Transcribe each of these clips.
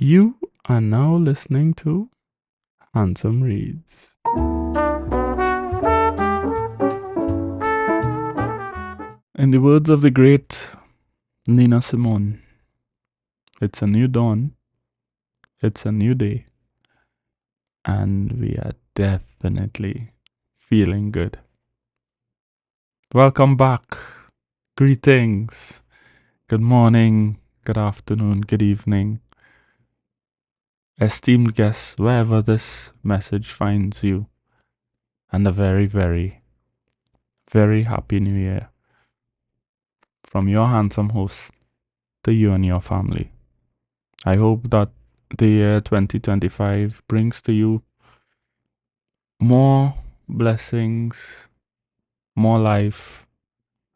You are now listening to Handsome Reads. In the words of the great Nina Simone, it's a new dawn, it's a new day, and we are definitely feeling good. Welcome back. Greetings. Good morning, good afternoon, good evening. Esteemed guests, wherever this message finds you, and a very, very, very happy new year from your handsome host to you and your family. I hope that the year 2025 brings to you more blessings, more life,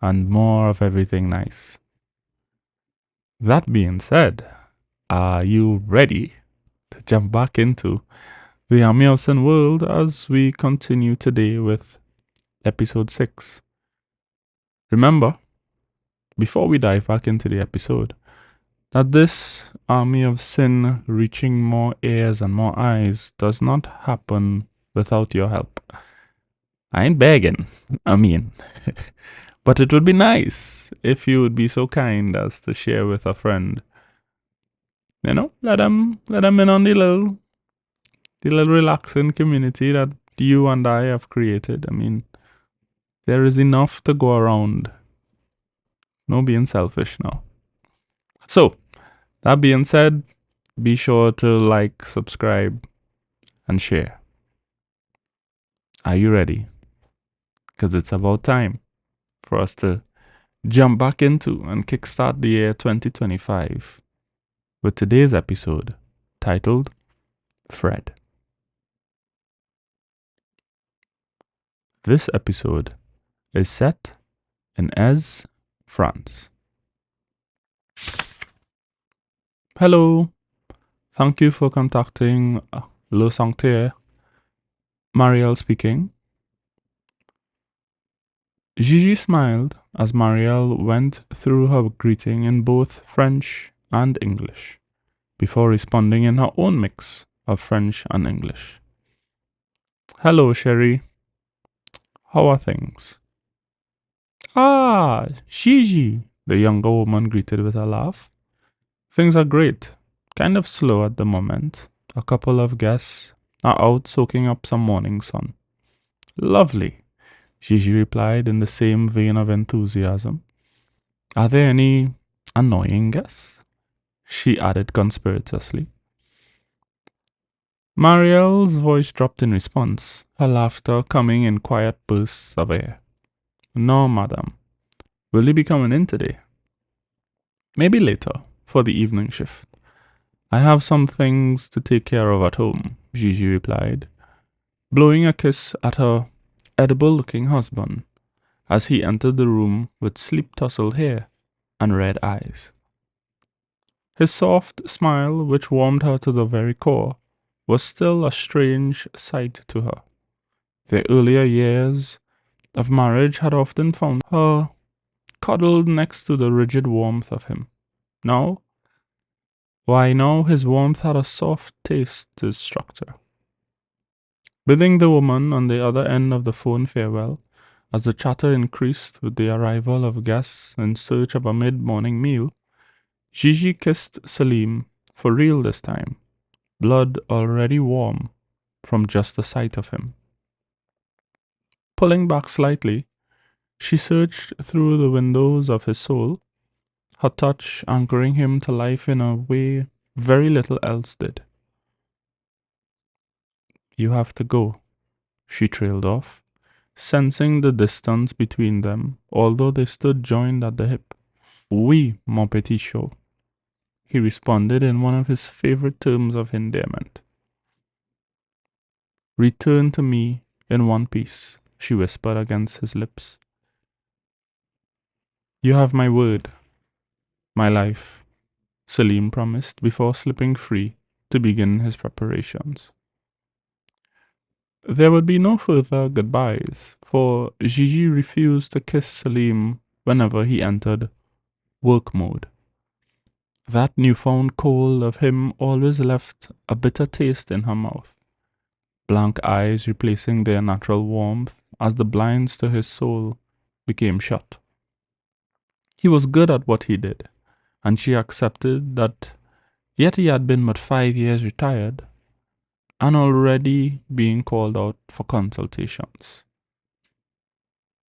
and more of everything nice. That being said, are you ready to jump back into the 𝐵𝐸𝐸 world as we continue today with episode 6? Remember, before we dive back into the episode, that this army of sin reaching more ears and more eyes does not happen without your help. I ain't begging, but it would be nice if you would be so kind as to share with a friend. You know, let them in on the little relaxing community that you and I have created. There is enough to go around. No being selfish now. So, that being said, be sure to like, subscribe, and share. Are you ready? Because it's about time for us to jump back into and kickstart the year 2025 with today's episode titled Fred. This episode is set in Aix, France. Hello, thank you for contacting 𝐵𝐸𝐸𝐾. Marielle speaking. Gigi smiled as Marielle went through her greeting in both French and English, before responding in her own mix of French and English. Hello, Sherry. How are things? Ah, Gigi, the younger woman greeted with a laugh. Things are great. Kind of slow at the moment. A couple of guests are out soaking up some morning sun. Lovely, Gigi replied in the same vein of enthusiasm. Are there any annoying guests? She added conspiratoriously. Marielle's voice dropped in response, her laughter coming in quiet bursts of air. No, madam. Will you be coming in today? Maybe later, for the evening shift. I have some things to take care of at home, Gigi replied, blowing a kiss at her edible-looking husband as he entered the room with sleep-tousled hair and red eyes. His soft smile, which warmed her to the very core, was still a strange sight to her. Their earlier years of marriage had often found her cuddled next to the rigid warmth of him. Now his warmth had a soft taste to its structure. Bidding the woman on the other end of the phone farewell, as the chatter increased with the arrival of guests in search of a mid-morning meal, Gigi kissed Salim, for real this time, blood already warm from just the sight of him. Pulling back slightly, she searched through the windows of his soul, her touch anchoring him to life in a way very little else did. You have to go, she trailed off, sensing the distance between them, although they stood joined at the hip. Oui, mon petit chou, he responded in one of his favorite terms of endearment. Return to me in one piece, she whispered against his lips. You have my word, my life, Salim promised before slipping free to begin his preparations. There would be no further goodbyes, for Gigi refused to kiss Salim whenever he entered work mode. That newfound cold of him always left a bitter taste in her mouth, blank eyes replacing their natural warmth as the blinds to his soul became shut. He was good at what he did, and she accepted that, yet he had been but 5 years retired, and already being called out for consultations.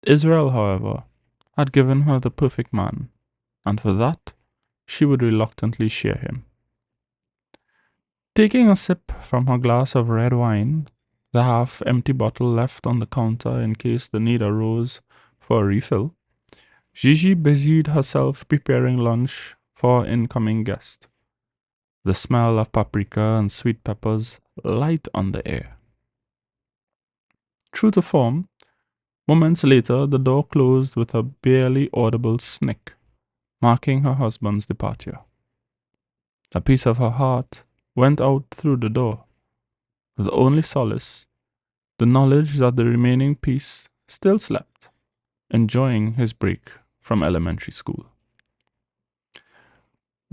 Israel, however, had given her the perfect man, and for that she would reluctantly share him. Taking a sip from her glass of red wine, the half-empty bottle left on the counter in case the need arose for a refill, Gigi busied herself preparing lunch for her incoming guest, the smell of paprika and sweet peppers light on the air. True to form, moments later the door closed with a barely audible snick, marking her husband's departure. A piece of her heart went out through the door, with only solace the knowledge that the remaining piece still slept, enjoying his break from elementary school.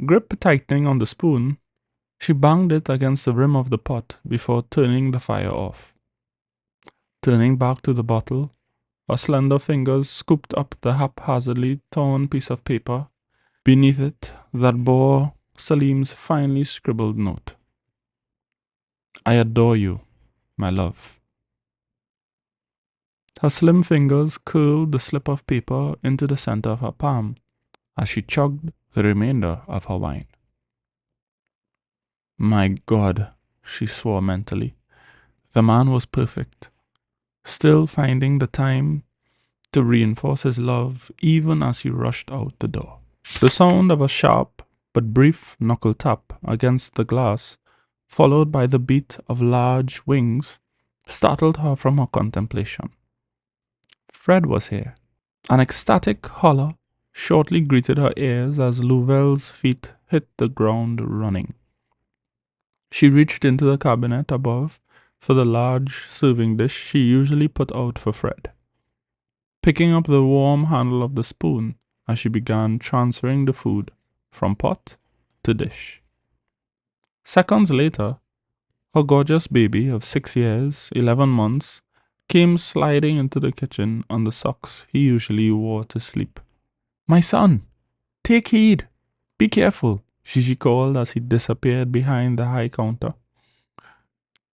Grip tightening on the spoon, she banged it against the rim of the pot before turning the fire off. Turning back to the bottle, her slender fingers scooped up the haphazardly torn piece of paper beneath it that bore Salim's finely scribbled note. I adore you, my love. Her slim fingers curled the slip of paper into the center of her palm as she chugged the remainder of her wine. My God, she swore mentally. The man was perfect, still finding the time to reinforce his love even as he rushed out the door. The sound of a sharp but brief knuckle tap against the glass, followed by the beat of large wings, startled her from her contemplation. Fred was here. An ecstatic holler shortly greeted her ears as Louvel's feet hit the ground running. She reached into the cabinet above for the large serving dish she usually put out for Fred, picking up the warm handle of the spoon as she began transferring the food from pot to dish. Seconds later, her gorgeous baby of 6 years, 11 months, came sliding into the kitchen on the socks he usually wore to sleep. My son, take heed. Be careful, Gigi called as he disappeared behind the high counter.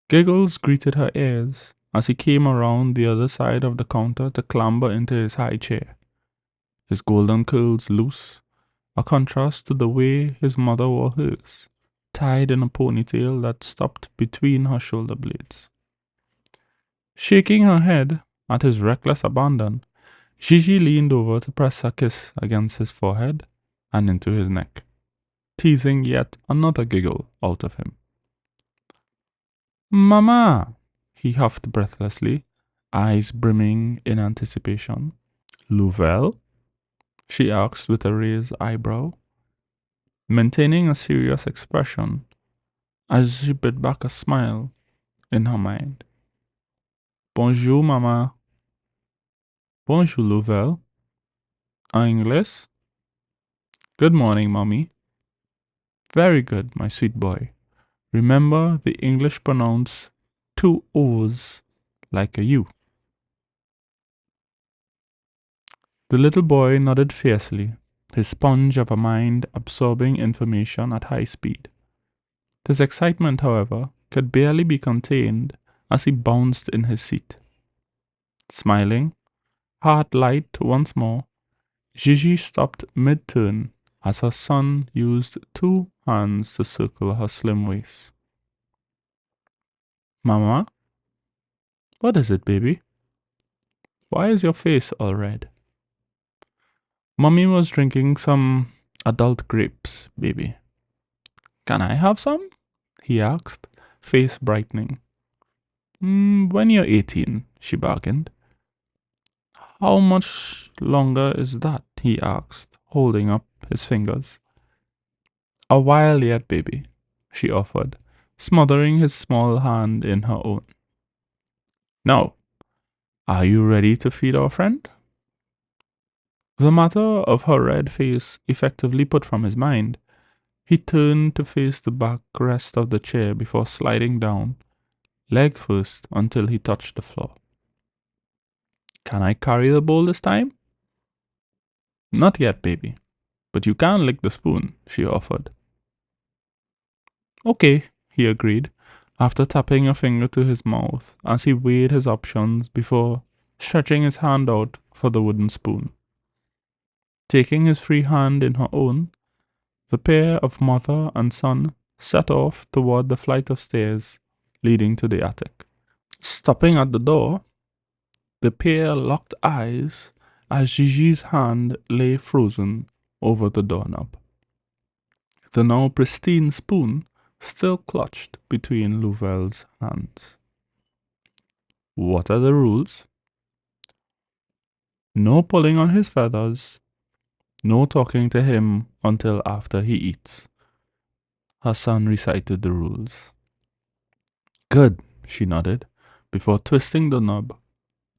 Giggles greeted her ears as he came around the other side of the counter to clamber into his high chair, his golden curls loose, a contrast to the way his mother wore hers, tied in a ponytail that stopped between her shoulder blades. Shaking her head at his reckless abandon, Gigi leaned over to press a kiss against his forehead and into his neck, teasing yet another giggle out of him. Mama, he huffed breathlessly, eyes brimming in anticipation. Louvel? She asked with a raised eyebrow, maintaining a serious expression as she bit back a smile in her mind. Bonjour, Mama. Bonjour, Louvel. En English? Good morning, Mommy. Very good, my sweet boy. Remember the English pronounce 2 O's like a U. The little boy nodded fiercely, his sponge of a mind absorbing information at high speed. His excitement, however, could barely be contained as he bounced in his seat. Smiling, heart light once more, Gigi stopped mid-turn as her son used 2 hands to circle her slim waist. Mama? What is it, baby? Why is your face all red? Mommy was drinking some adult grapes, baby. Can I have some? He asked, face brightening. When you're 18, she bargained. How much longer is that? He asked, holding up his fingers. A while yet, baby, she offered, smothering his small hand in her own. Now, are you ready to feed our friend? The matter of her red face effectively put from his mind, He turned to face the backrest of the chair before sliding down, leg first, until he touched the floor. Can I carry the bowl this time? Not yet, baby, but you can lick the spoon, she offered. Okay, he agreed, after tapping a finger to his mouth as he weighed his options before stretching his hand out for the wooden spoon. Taking his free hand in her own, the pair of mother and son set off toward the flight of stairs leading to the attic. Stopping at the door, the pair locked eyes as Gigi's hand lay frozen over the doorknob. The now pristine spoon still clutched between Louvel's hands. What are the rules? No pulling on his feathers, no talking to him until after he eats. Her son recited the rules. Good, she nodded, before twisting the knob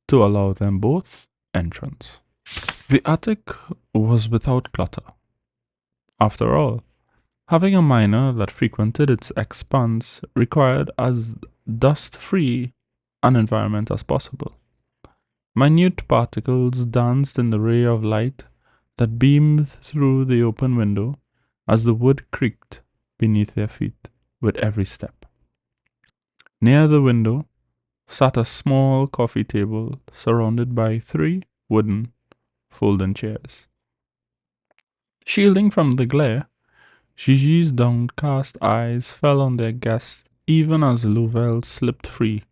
to allow them both entrance. The attic was without clutter. After all, having a miner that frequented its expanse required as dust-free an environment as possible. Minute particles danced in the ray of light that beamed through the open window as the wood creaked beneath their feet with every step. Near the window sat a small coffee table surrounded by 3 wooden folding chairs. Shielding from the glare, Gigi's downcast eyes fell on their guest even as Louvel slipped free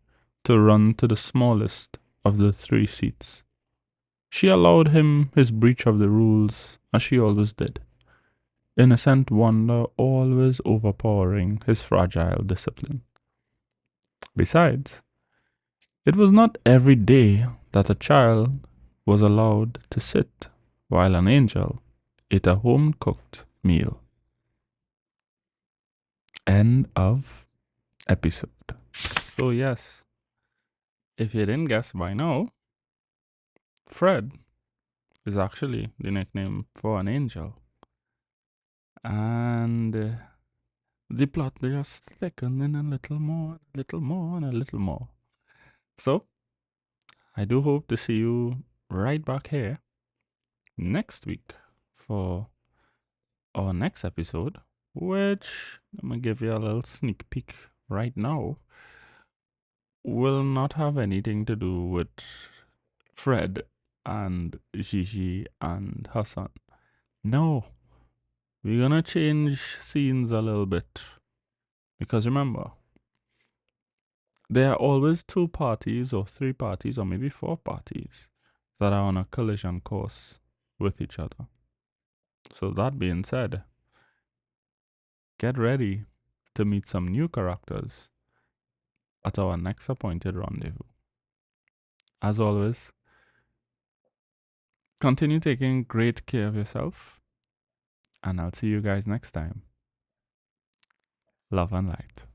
to run to the smallest of the 3 seats. She allowed him his breach of the rules, as she always did, innocent wonder always overpowering his fragile discipline. Besides, it was not every day that a child was allowed to sit while an angel ate a home-cooked meal. End of episode. So yes, if you didn't guess by now, Fred is actually the nickname for an angel. And the plot just thickening a little more, a little more, and a little more. So, I do hope to see you right back here next week for our next episode, which I'm going to give you a little sneak peek right now, will not have anything to do with Fred and Gigi and her son. No, we're going to change scenes a little bit. Because remember, there are always 2 parties or 3 parties or maybe 4 parties that are on a collision course with each other. So that being said, get ready to meet some new characters at our next appointed rendezvous. As always, continue taking great care of yourself, and I'll see you guys next time. Love and light.